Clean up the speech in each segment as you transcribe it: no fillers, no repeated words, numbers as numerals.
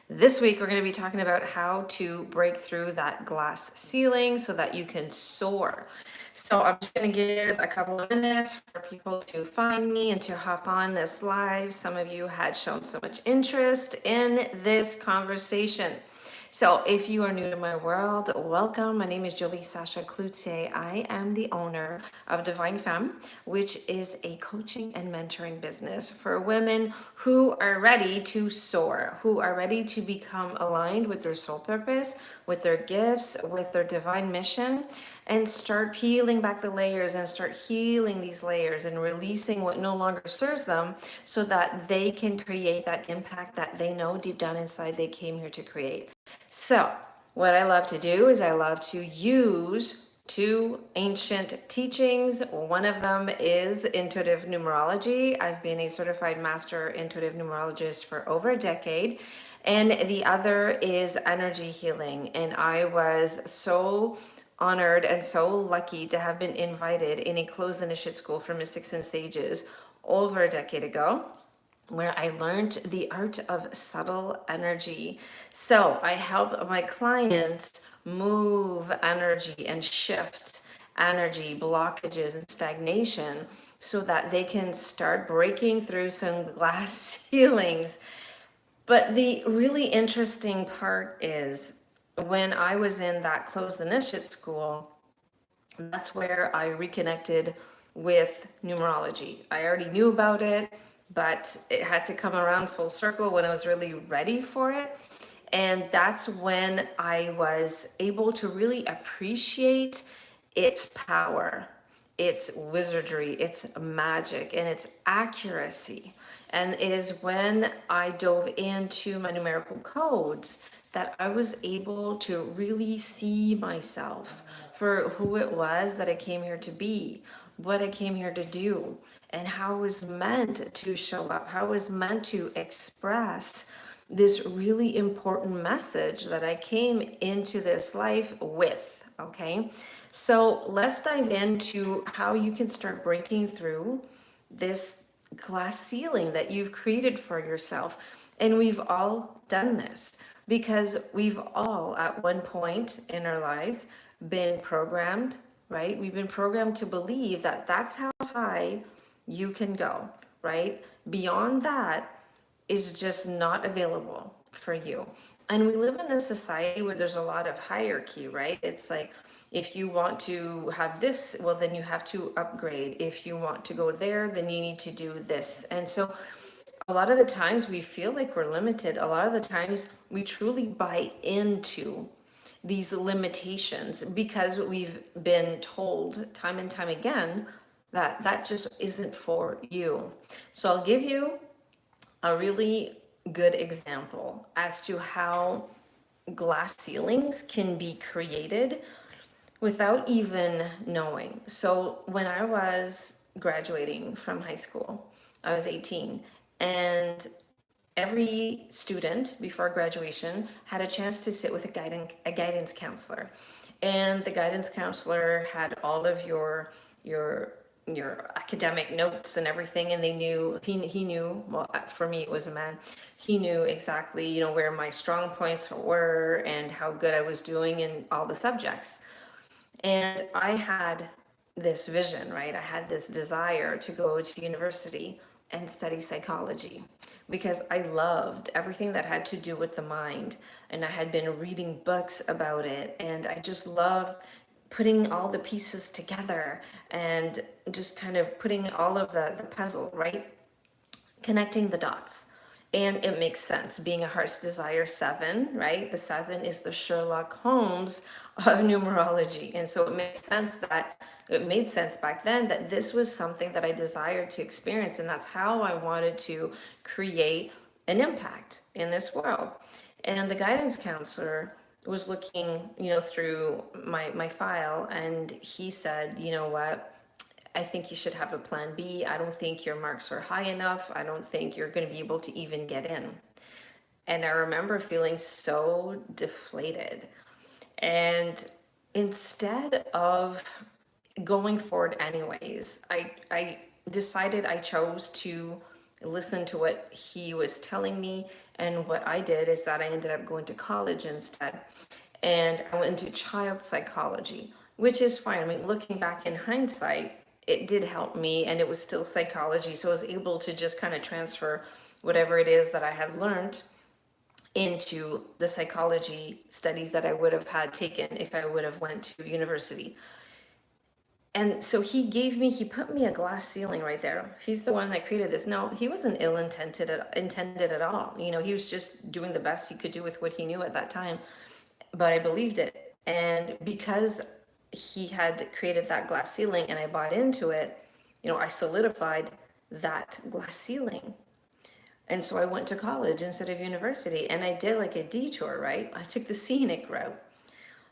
This week, we're going to be talking about how to break through that glass ceiling so that you can soar. So I'm just going to give a couple of minutes for people to find me and to hop on this live. Some of you had shown so much interest in this conversation. So if you are new to my world, welcome. My name is Jolie Sasha Cloutier. I am the owner of Divine Femme, which is a coaching and mentoring business for women who are ready to soar, who are ready to become aligned with their soul purpose, with their gifts, with their divine mission, and start peeling back the layers and start healing these layers and releasing what no longer serves them so that they can create that impact that they know deep down inside they came here to create. So, what I love to do is I love to use two ancient teachings. One of them is intuitive numerology. I've been a certified master intuitive numerologist for over a decade. And the other is energy healing. And I was so honored and so lucky to have been invited in a closed initiate school for mystics and sages over a decade ago, where I learned the art of subtle energy. So I help my clients move energy and shift energy, blockages, and stagnation so that they can start breaking through some glass ceilings. But the really interesting part is when I was in that closed initiate school, that's where I reconnected with numerology. I already knew about it, but it had to come around full circle when I was really ready for it. And that's when I was able to really appreciate its power, its wizardry, its magic, and its accuracy. And it is when I dove into my numerical codes that I was able to really see myself for who it was that I came here to be, what I came here to do, and how I was meant to show up, how I was meant to express this really important message that I came into this life with. Okay, so let's dive into how you can start breaking through this glass ceiling that you've created for yourself. And we've all done this because we've all, at one point in our lives, been programmed, right? We've been programmed to believe that that's how high you can go, right? Beyond that is just not available for you. And we live in a society where there's a lot of hierarchy, right? It's like, if you want to have this, well, then you have to upgrade. If you want to go there, then you need to do this. And so a lot of the times we feel like we're limited. A lot of the times we truly buy into these limitations because we've been told time and time again that that just isn't for you. So I'll give you a really good example as to how glass ceilings can be created without even knowing. So when I was graduating from high school, I was 18, and every student before graduation had a chance to sit with a guidance counselor. And the guidance counselor had all of your your academic notes and everything, and they knew he knew, well, for me it was a man, he knew exactly, where my strong points were and how good I was doing in all the subjects. And I had this vision, right? I had this desire to go to university and study psychology because I loved everything that had to do with the mind. And I had been reading books about it. And I just loved putting all the pieces together and just kind of putting all of the puzzle, right? Connecting the dots. And it makes sense. Being a Heart's Desire 7, right? The 7 is the Sherlock Holmes of numerology. And so it made sense back then that this was something that I desired to experience. And that's how I wanted to create an impact in this world. And the guidance counselor was looking, through my file, and he said, you know what? I think you should have a plan B. I don't think your marks are high enough. I don't think you're going to be able to even get in. And I remember feeling so deflated. And instead of going forward anyways, I decided I chose to listen to what he was telling me And what I did is that I ended up going to college instead. And I went into child psychology, which is fine. I mean, looking back in hindsight, it did help me and it was still psychology. So I was able to just kind of transfer whatever it is that I have learned into the psychology studies that I would have had taken if I would have went to university. And so he put me a glass ceiling right there. He's the one that created this. No, he wasn't intended at all. You know, he was just doing the best he could do with what he knew at that time. But I believed it. And because he had created that glass ceiling and I bought into it, you know, I solidified that glass ceiling. And so I went to college instead of university and I did like a detour, right? I took the scenic route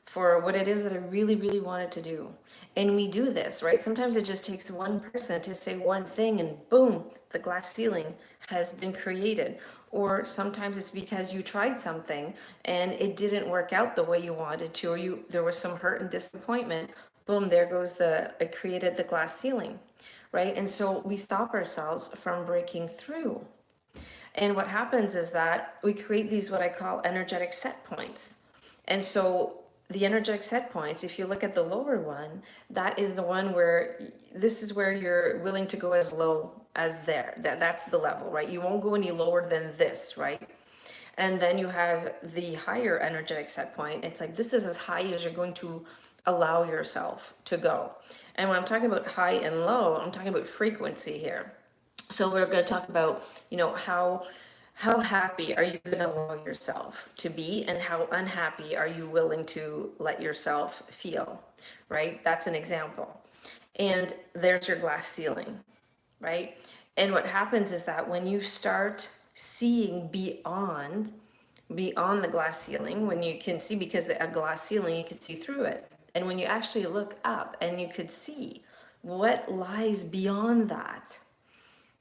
for what it is that I really, really wanted to do. And we do this, right? Sometimes it just takes one person to say one thing and boom, the glass ceiling has been created. Or sometimes it's because you tried something and it didn't work out the way you wanted to, or there was some hurt and disappointment. Boom, there goes it created the glass ceiling, right? And so we stop ourselves from breaking through. And what happens is that we create these, what I call energetic set points. And so the energetic set points, if you look at the lower one, that is the one where this is where you're willing to go as low as there. That's the level, right? You won't go any lower than this, right? And then you have the higher energetic set point. It's like this is as high as you're going to allow yourself to go. And when I'm talking about high and low, I'm talking about frequency here. So we're going to talk about, you know, how happy are you going to allow yourself to be, and how unhappy are you willing to let yourself feel, right? That's an example. And there's your glass ceiling, right? And what happens is that when you start seeing beyond the glass ceiling, when you can see, because a glass ceiling, you can see through it. And when you actually look up and you could see what lies beyond that,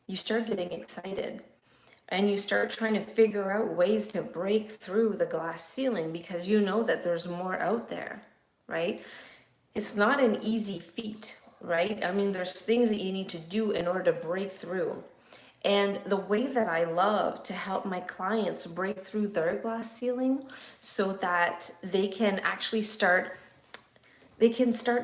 you start getting excited and you start trying to figure out ways to break through the glass ceiling because you know that there's more out there, right? It's not an easy feat, right? I mean, there's things that you need to do in order to break through. And the way that I love to help my clients break through their glass ceiling so that they can actually start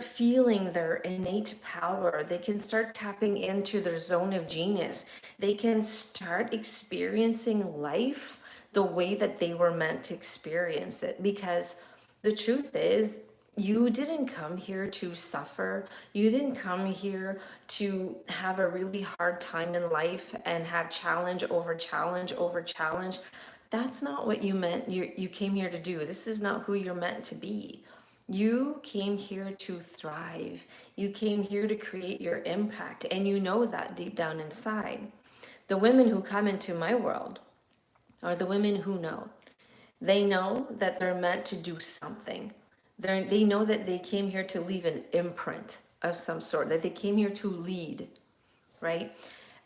feeling their innate power. They can start tapping into their zone of genius. They can start experiencing life the way that they were meant to experience it. Because the truth is, you didn't come here to suffer. You didn't come here to have a really hard time in life and have challenge over challenge over challenge. That's not what you meant. You came here to do. This is not who you're meant to be. You came here to thrive. You came here to create your impact, and you know that deep down inside. The women who come into my world are the women who know. They know that they're meant to do something. They know that they came here to leave an imprint of some sort, that they came here to lead, right?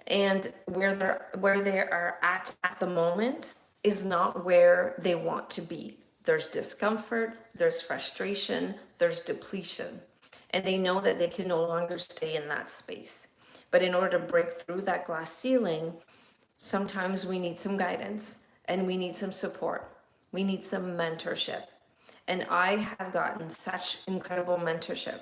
And where they are at the moment is not where they want to be. There's discomfort, there's frustration, there's depletion. And they know that they can no longer stay in that space. But in order to break through that glass ceiling, sometimes we need some guidance and we need some support. We need some mentorship. And I have gotten such incredible mentorship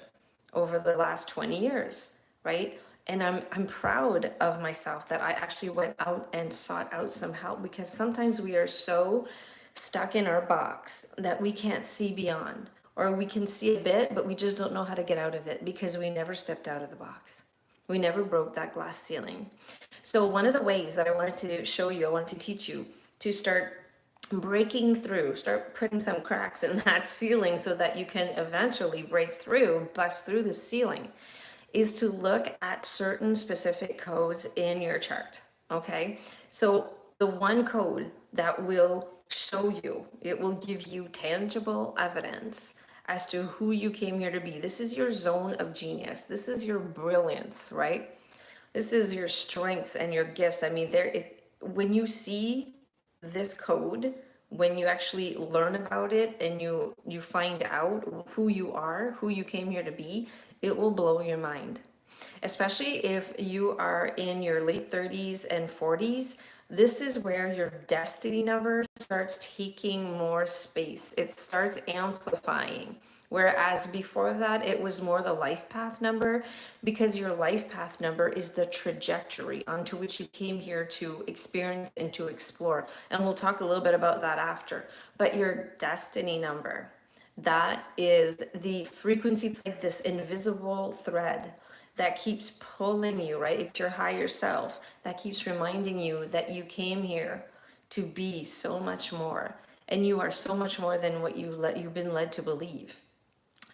over the last 20 years, right? And I'm proud of myself that I actually went out and sought out some help, because sometimes we are so stuck in our box that we can't see beyond, or we can see a bit, but we just don't know how to get out of it because we never stepped out of the box. We never broke that glass ceiling. So one of the ways that I wanted to show you, I wanted to teach you to start breaking through, start putting some cracks in that ceiling so that you can eventually break through, bust through the ceiling, is to look at certain specific codes in your chart. Okay, so the one code that will show you, it will give you tangible evidence as to who you came here to be. This is your zone of genius. This is your brilliance, right? This is your strengths and your gifts. I mean, when you see this code, when you actually learn about it and you find out who you are, who you came here to be, it will blow your mind. Especially if you are in your late 30s and 40s, This is where your destiny number starts taking more space. It starts amplifying. Whereas before that, it was more the life path number, because your life path number is the trajectory onto which you came here to experience and to explore. And we'll talk a little bit about that after. But your destiny number, that is the frequency. It's like this invisible thread that keeps pulling you, right? It's your higher self that keeps reminding you that you came here to be so much more. And you are so much more than what you've been led to believe.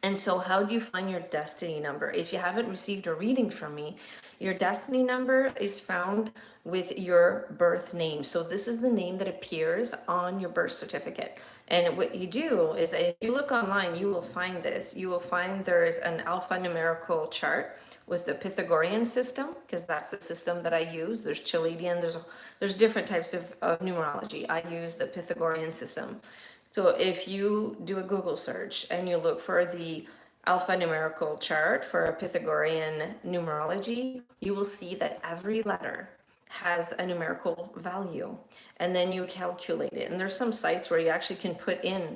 And so, how do you find your destiny number? If you haven't received a reading from me, your destiny number is found with your birth name. So, this is the name that appears on your birth certificate. And what you do is, if you look online, you will find this. You will find there's an alphanumerical chart with the Pythagorean system, because that's the system that I use. There's Chaldean, there's different types of numerology. I use the Pythagorean system. So if you do a Google search and you look for the alphanumerical chart for a Pythagorean numerology, you will see that every letter has a numerical value, and then you calculate it. And there's some sites where you actually can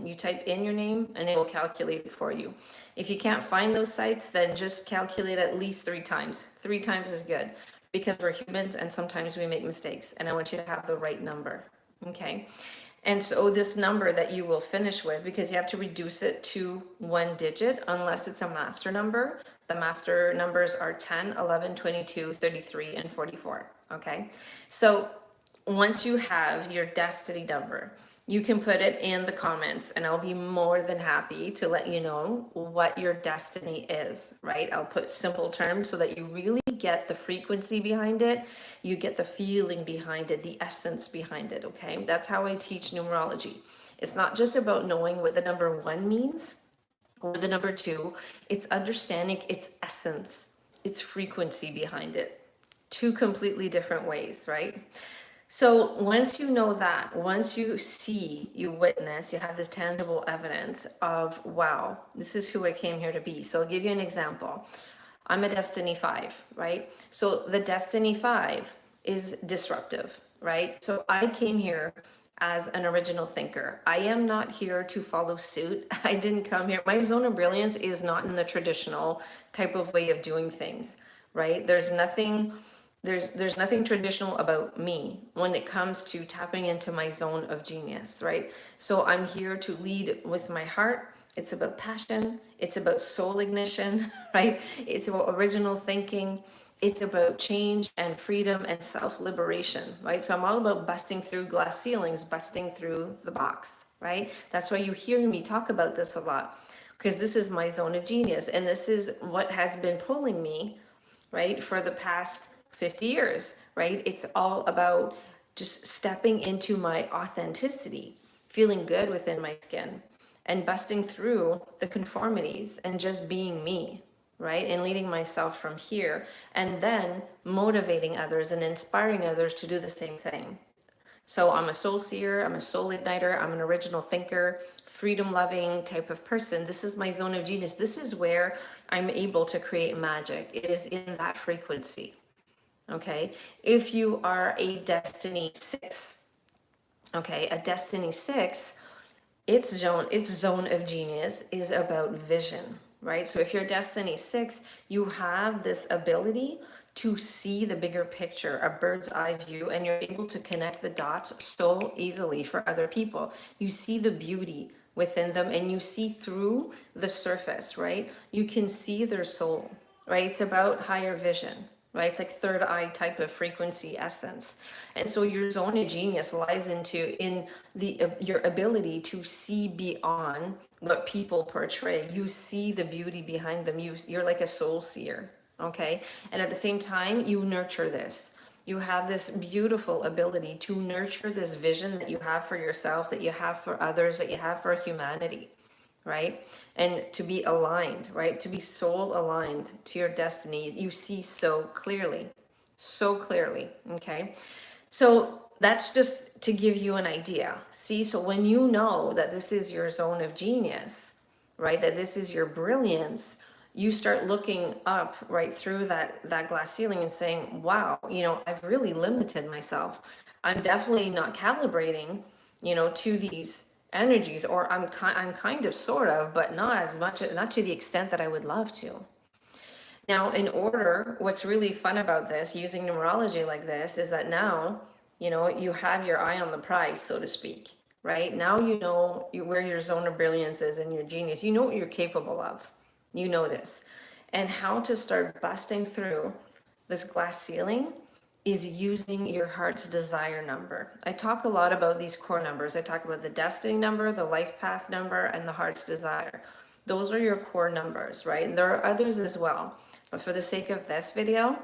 you type in your name and it will calculate it for you. If you can't find those sites, then just calculate at least 3 times. 3 times is good, because we're humans and sometimes we make mistakes, and I want you to have the right number. Okay. And so this number that you will finish with, because you have to reduce it to 1 digit unless it's a master number. The master numbers are 10, 11, 22, 33, and 44. Okay. So once you have your destiny number, you can put it in the comments and I'll be more than happy to let you know what your destiny is, right? I'll put simple terms so that you really get the frequency behind it, you get the feeling behind it, the essence behind it, okay? That's how I teach numerology. It's not just about knowing what the number 1 means or the number 2, it's understanding its essence, its frequency behind it. 2 completely different ways, right? So once you know that, once you see, you witness, you have this tangible evidence of, wow, this is who I came here to be. So I'll give you an example. I'm a Destiny 5, right? So the Destiny 5 is disruptive, right? So I came here as an original thinker. I am not here to follow suit. I didn't come here. My zone of brilliance is not in the traditional type of way of doing things, right? There's nothing traditional about me when it comes to tapping into my zone of genius, right? So I'm here to lead with my heart. It's about passion. It's about soul ignition, right? It's about original thinking. It's about change and freedom and self-liberation, right? So I'm all about busting through glass ceilings, busting through the box, right? That's why you hear me talk about this a lot, because this is my zone of genius. And this is what has been pulling me, right, for the past 50 years, right? It's all about just stepping into my authenticity, feeling good within my skin, and busting through the conformities and just being me, right? And leading myself from here, and then motivating others and inspiring others to do the same thing. So I'm a soul seer, I'm a soul igniter, I'm an original thinker, freedom loving type of person. This is my zone of genius. This is where I'm able to create magic. It is in that frequency. Okay. If you are a Destiny 6, okay, a Destiny 6, its zone of genius is about vision, right? So if you're Destiny 6, you have this ability to see the bigger picture, a bird's eye view, and you're able to connect the dots so easily for other people. You see the beauty within them and you see through the surface, right? You can see their soul, right? It's about higher vision, right? It's like third eye type of frequency essence. And so your zone of genius lies in your ability to see beyond what people portray. You see the beauty behind them. You're like a soul seer, okay? And at the same time, you nurture this. You have this beautiful ability to nurture this vision that you have for yourself, that you have for others, that you have for humanity, right? And to be aligned, right? To be soul aligned to your destiny. You see so clearly, okay? So that's just to give you an idea. See, so when you know that this is your zone of genius, right? That this is your brilliance, you start looking up right through that glass ceiling and saying, wow, I've really limited myself. I'm definitely not calibrating, to these energies, or I'm kind of sort of, but not as much, not to the extent that I would love to. Now, what's really fun about this, using numerology like this, is that now, you have your eye on the prize, so to speak, right? Now you know where your zone of brilliance is and your genius. You know what you're capable of. You know this. And how to start busting through this glass ceiling is using your heart's desire number. I talk a lot about these core numbers. I talk about the destiny number, the life path number, and the heart's desire. Those are your core numbers, right? And there are others as well. But for the sake of this video,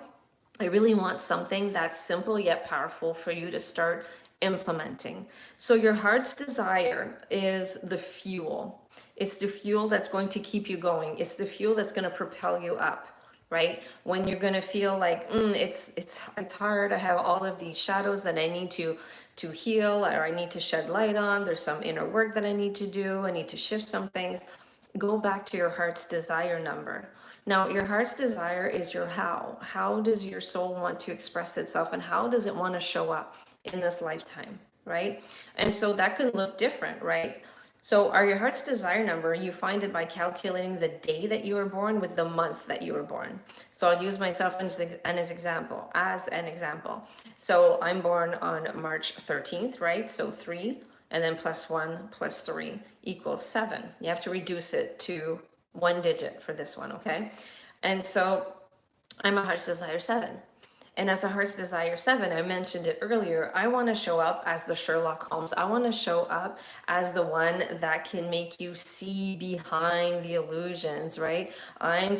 I really want something that's simple yet powerful for you to start implementing. So your heart's desire is the fuel. It's the fuel that's going to keep you going. It's the fuel that's going to propel you up, right? When you're going to feel like it's hard. I have all of these shadows that I need to heal, or I need to shed light on. There's some inner work that I need to do. I need to shift some things. Go back to your heart's desire number. Now, your heart's desire is your how. How does your soul want to express itself, and how does it want to show up in this lifetime, right? And so that can look different, right? So your heart's desire number, you find it by calculating the day that you were born with the month that you were born. So I'll use myself as an example. So I'm born on March 13th, right? So 3, and then +1 + 3 = 7. You have to reduce it to 1 digit for this one, okay? And so I'm a heart's desire 7. And as a heart's desire 7, I mentioned it earlier, I want to show up as the Sherlock Holmes. I want to show up as the one that can make you see behind the illusions, right? I'm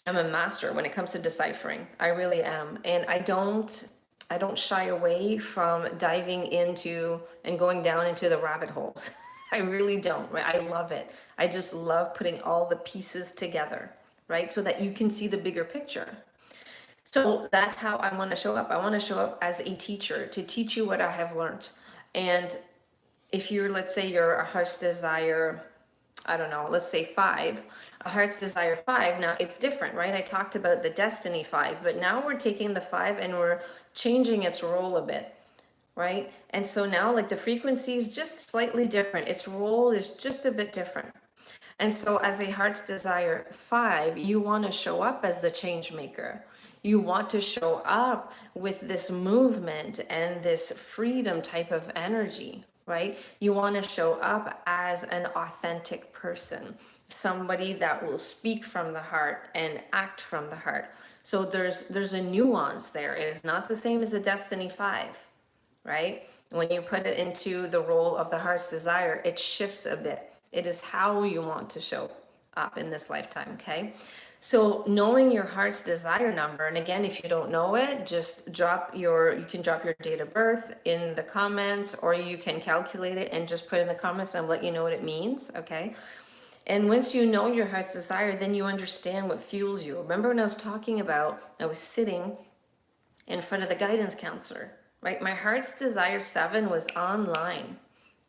a master when it comes to deciphering. I really am. And I don't shy away from diving into and going down into the rabbit holes. I really don't, right? I love it. I just love putting all the pieces together, right? So that you can see the bigger picture. So that's how I want to show up. I want to show up as a teacher to teach you what I have learned. And if let's say you're a heart's desire, I don't know, let's say 5, a heart's desire 5, now it's different, right? I talked about the destiny 5, but now we're taking the 5 and we're changing its role a bit, right? And so now, like, the frequency is just slightly different. Its role is just a bit different. And so as a heart's desire 5, you want to show up as the change maker. You want to show up with this movement and this freedom type of energy, right? You want to show up as an authentic person, somebody that will speak from the heart and act from the heart. So there's a nuance there. It is not the same as the destiny 5, right? When you put it into the role of the heart's desire, it shifts a bit. It is how you want to show up in this lifetime, okay? So knowing your heart's desire number, and again, if you don't know it, just you can drop your date of birth in the comments, or you can calculate it and just put in the comments and let you know what it means, okay? And once you know your heart's desire, then you understand what fuels you. Remember when I was sitting in front of the guidance counselor, right? My heart's desire 7 was online,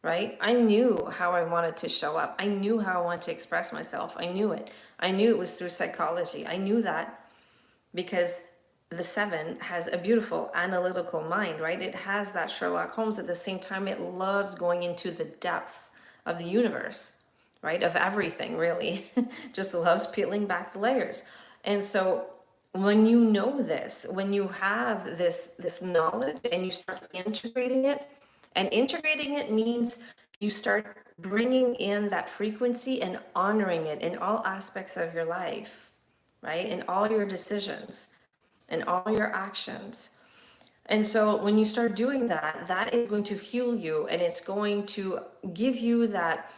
right? I knew how I wanted to show up. I knew how I wanted to express myself. I knew it. I knew it was through psychology. I knew that because the 7 has a beautiful analytical mind, right? It has that Sherlock Holmes. At the same time, it loves going into the depths of the universe, right? Of everything, really. Just loves peeling back the layers. And so when you know this, when you have this knowledge and you start integrating it, and integrating it means you start bringing in that frequency and honoring it in all aspects of your life, right? In all your decisions and all your actions. And so when you start doing that, that is going to fuel you, and it's going to give you that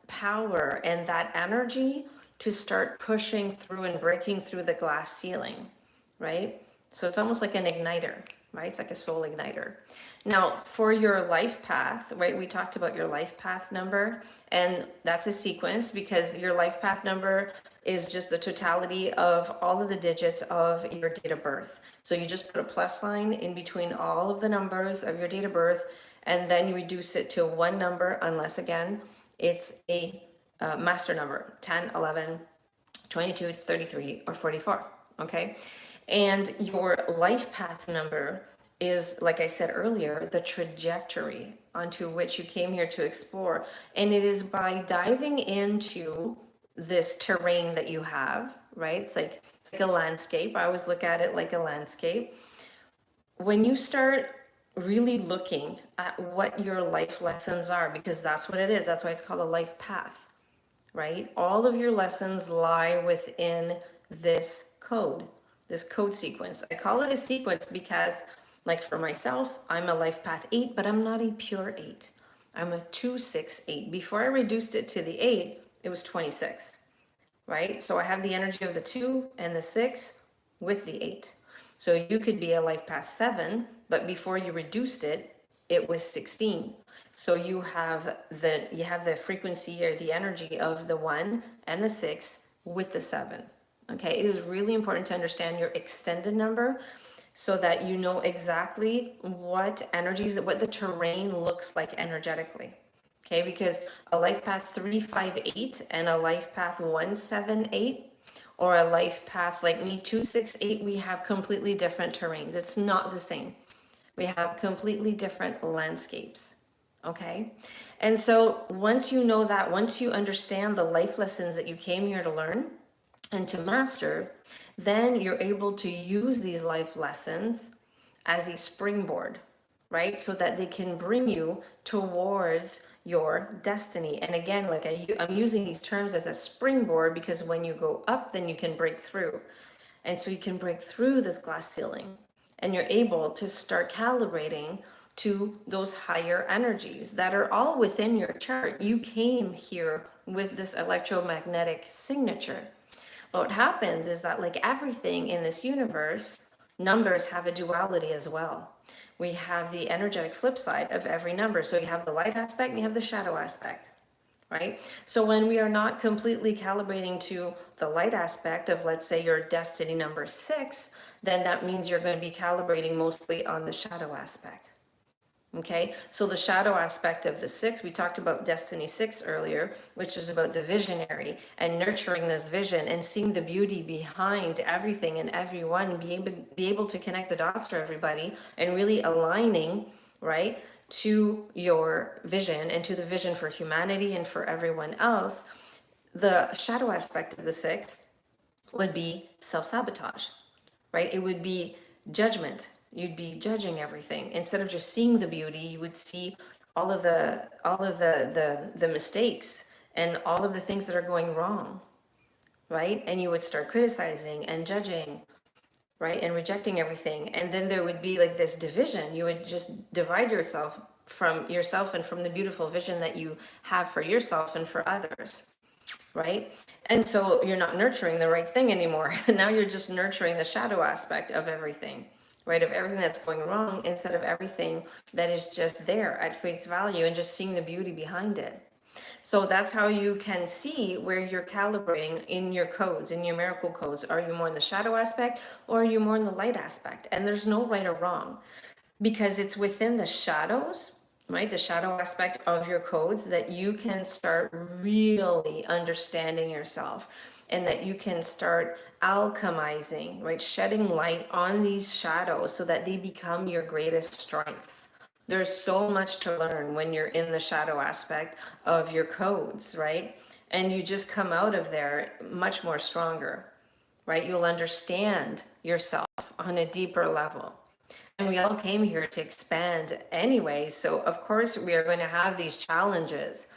power and that energy to start pushing through and breaking through the glass ceiling, right? So it's almost like an igniter, right? It's like a soul igniter. Now, for your life path, right, we talked about your life path number, and that's a sequence because your life path number is just the totality of all of the digits of your date of birth. So you just put a plus sign in between all of the numbers of your date of birth, and then you reduce it to one number, unless, again, it's a master number, 10, 11, 22, 33, or 44, okay? And your life path number is, like I said earlier, the trajectory onto which you came here to explore. And it is by diving into this terrain that you have, right? It's like a landscape. I always look at it like a landscape. When you start really looking at what your life lessons are, because that's what it is, that's why it's called a life path, right? All of your lessons lie within this code sequence. I call it a sequence because, like for myself, I'm a life path 8, but I'm not a pure 8. I'm a 2-6-8. Before I reduced it to the 8, it was 26, right? So I have the energy of the 2 and the 6 with the 8. So you could be a life path 7, but before you reduced it, it was 16. So you have the frequency or the energy of the 1 and the 6 with the 7. Okay, it is really important to understand your extended number so that you know exactly what energies, what the terrain looks like energetically. Okay, because a life path 358 and a life path 178, or a life path like me 268, we have completely different terrains. It's not the same. We have completely different landscapes. Okay, and so once you know that, once you understand the life lessons that you came here to learn and to master, then you're able to use these life lessons as a springboard, right? So that they can bring you towards your destiny. And again, like I'm using these terms as a springboard because when you go up, then you can break through. And so you can break through this glass ceiling and you're able to start calibrating to those higher energies that are all within your chart. You came here with this electromagnetic signature. What happens is that, like everything in this universe, numbers have a duality as well. We have the energetic flip side of every number. So you have the light aspect and you have the shadow aspect, right? So when we are not completely calibrating to the light aspect of, let's say, your destiny number 6, then that means you're going to be calibrating mostly on the shadow aspect. Okay, so the shadow aspect of the 6, we talked about Destiny 6 earlier, which is about the visionary and nurturing this vision and seeing the beauty behind everything and everyone, and be able to connect the dots to everybody and really aligning, right, to your vision and to the vision for humanity and for everyone else. The shadow aspect of the 6 would be self-sabotage, right? It would be judgment. You'd be judging everything. Instead of just seeing the beauty, you would see all of the mistakes and all of the things that are going wrong, right? And you would start criticizing and judging, right? And rejecting everything. And then there would be like this division. You would just divide yourself from yourself and from the beautiful vision that you have for yourself and for others, right? And so you're not nurturing the right thing anymore. Now you're just nurturing the shadow aspect of everything, right? Of everything that's going wrong instead of everything that is just there at face value and just seeing the beauty behind it. So that's how you can see where you're calibrating in your codes, in your miracle codes. Are you more in the shadow aspect or are you more in the light aspect? And there's no right or wrong because it's within the shadows, right? The shadow aspect of your codes that you can start really understanding yourself and that you can start alchemizing, right? Shedding light on these shadows so that they become your greatest strengths. There's so much to learn when you're in the shadow aspect of your codes, right? And you just come out of there much more stronger, right? You'll understand yourself on a deeper level. And we all came here to expand anyway. So, of course, we are going to have these challenges.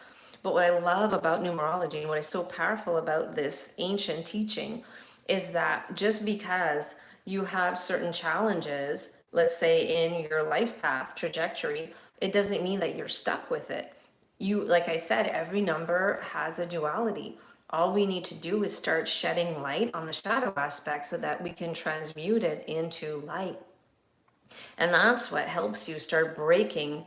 But what I love about numerology and what is so powerful about this ancient teaching is that just because you have certain challenges, let's say in your life path trajectory, it doesn't mean that you're stuck with it. You, like I said, every number has a duality. All we need to do is start shedding light on the shadow aspect so that we can transmute it into light. And that's what helps you start breaking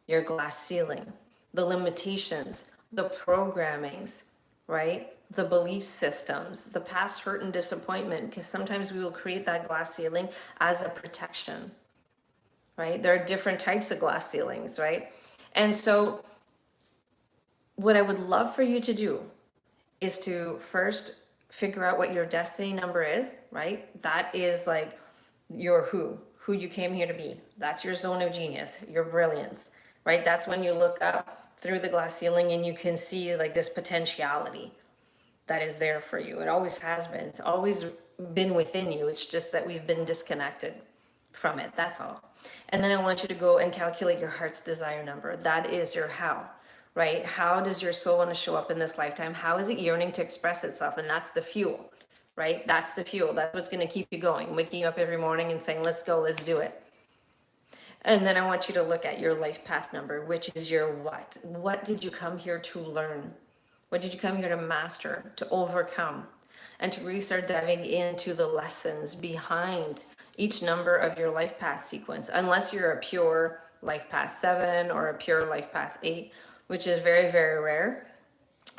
your glass ceiling, the limitations, the programmings, right? The belief systems, the past hurt and disappointment, because sometimes we will create that glass ceiling as a protection, right? There are different types of glass ceilings, right? And so, what I would love for you to do is to first figure out what your destiny number is, right? That is like your who. who you came here to be. That's your zone of genius, your brilliance, right? That's when you look up through the glass ceiling and you can see like this potentiality that is there for you. It always has been. It's always been within you. It's just that we've been disconnected from it. That's all. And then I want you to go and calculate your heart's desire number. That is your how, right? How does your soul want to show up in this lifetime? How is it yearning to express itself? And that's the fuel, right? That's the fuel. That's what's going to keep you going, waking up every morning and saying, let's go, let's do it. And then I want you to look at your life path number, which is your what. What did you come here to learn? What did you come here to master, to overcome, and to really start diving into the lessons behind each number of your life path sequence, unless you're a pure life path 7 or a pure life path 8, which is very, very rare.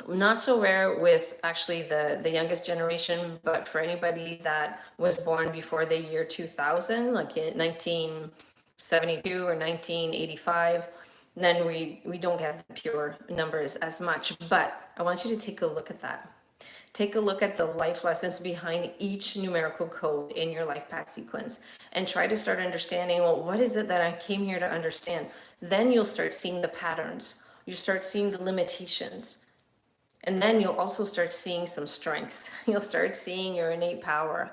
Not so rare with actually the youngest generation, but for anybody that was born before the year 2000, like in 1972 or 1985, then we don't get the pure numbers as much. But I want you to take a look at that. Take a look at the life lessons behind each numerical code in your life path sequence and try to start understanding, well, what is it that I came here to understand? Then you'll start seeing the patterns. You start seeing the limitations. And then you'll also start seeing some strengths. You'll start seeing your innate power.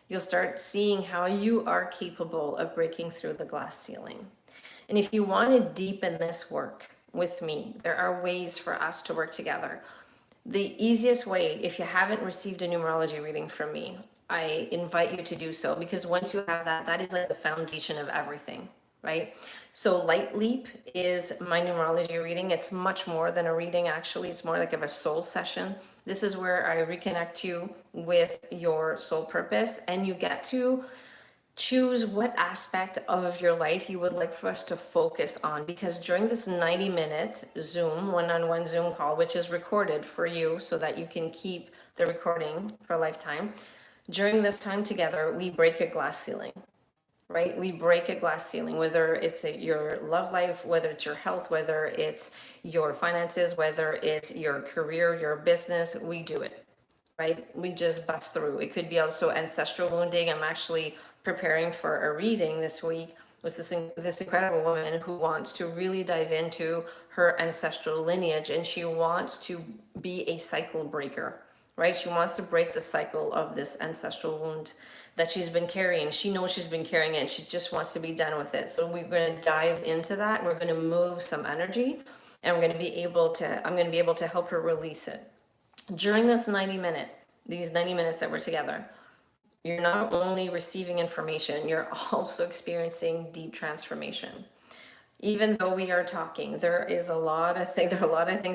You'll start seeing how you are capable of breaking through the glass ceiling. And if you want to deepen this work with me, there are ways for us to work together. The easiest way, if you haven't received a numerology reading from me, I invite you to do so, because once you have that, that is like the foundation of everything, right? So Light Leap is my numerology reading. It's much more than a reading, actually. It's more like of a soul session. This is where I reconnect you with your soul purpose, and you get to choose what aspect of your life you would like for us to focus on, because during this 90-minute Zoom, one-on-one Zoom call, which is recorded for you so that you can keep the recording for a lifetime, during this time together, we break a glass ceiling, right? We break a glass ceiling, whether it's your love life, whether it's your health, whether it's your finances, whether it's your career, your business, we do it, right? We just bust through. It could be also ancestral wounding. I'm actually preparing for a reading this week with this incredible woman who wants to really dive into her ancestral lineage, and she wants to be a cycle breaker, right? She wants to break the cycle of this ancestral wound that she's been carrying. She knows she's been carrying it, and she just wants to be done with it. So we're going to dive into that, and we're going to move some energy, and I'm going to be able to help her release it. During these 90 minutes that we're together, you're not only receiving information, you're also experiencing deep transformation. Even though we are talking, there are a lot of things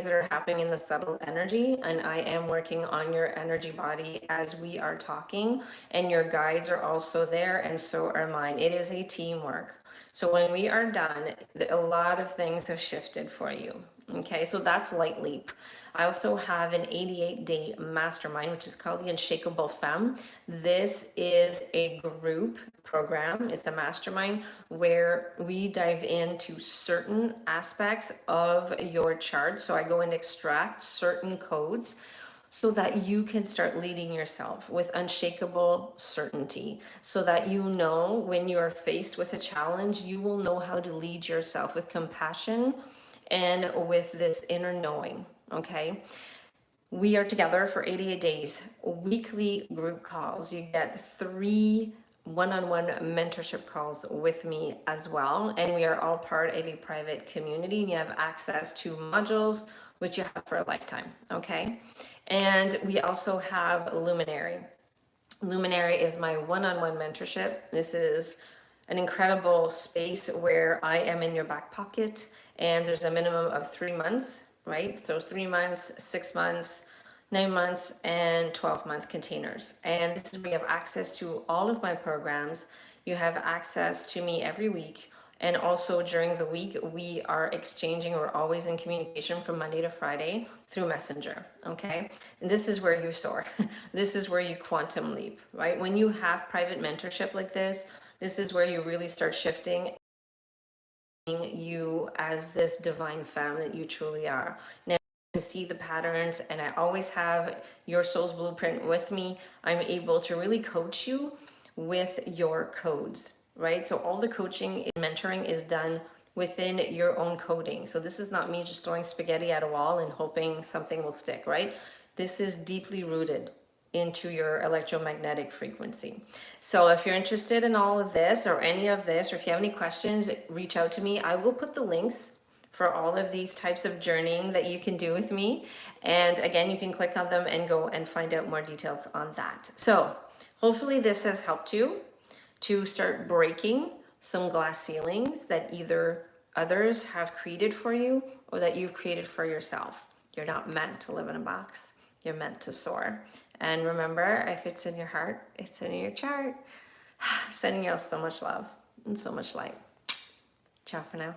that are happening in the subtle energy, and I am working on your energy body as we are talking, and your guides are also there, and so are mine. It is a teamwork. So when we are done, a lot of things have shifted for you. Okay, so that's Light Leap. I also have an 88-day mastermind, which is called the Unshakable Femme. This is a group program. It's a mastermind where we dive into certain aspects of your chart. So I go and extract certain codes so that you can start leading yourself with unshakable certainty, so that you know when you are faced with a challenge, you will know how to lead yourself with compassion and with this inner knowing, okay? We are together for 88 days, weekly group calls. You get 3 one-on-one mentorship calls with me as well. And we are all part of a private community, and you have access to modules, which you have for a lifetime, okay? And we also have Luminary. Luminary is my one-on-one mentorship. This is an incredible space where I am in your back pocket, and there's a minimum of 3 months, right? So 3 months, 6 months, 9 months, and 12-month containers. And this is where you have access to all of my programs. You have access to me every week. And also during the week, we are exchanging, we're always in communication from Monday to Friday through Messenger, okay? And this is where you soar. This is where you quantum leap, right? When you have private mentorship like this is where you really start shifting you as this divine femme that you truly are. Now, to see the patterns, and I always have your soul's blueprint with me. I'm able to really coach you with your codes, right? So all the coaching and mentoring is done within your own coding. So this is not me just throwing spaghetti at a wall and hoping something will stick, right? This is deeply rooted into your electromagnetic frequency. So if you're interested in all of this or any of this, or if you have any questions, reach out to me. I will put the links for all of these types of journeying that you can do with me. And again, you can click on them and go and find out more details on that. So hopefully this has helped you to start breaking some glass ceilings that either others have created for you or that you've created for yourself. You're not meant to live in a box. You're meant to soar. And remember, if it's in your heart, it's in your chart. Sending you all so much love and so much light. Ciao for now.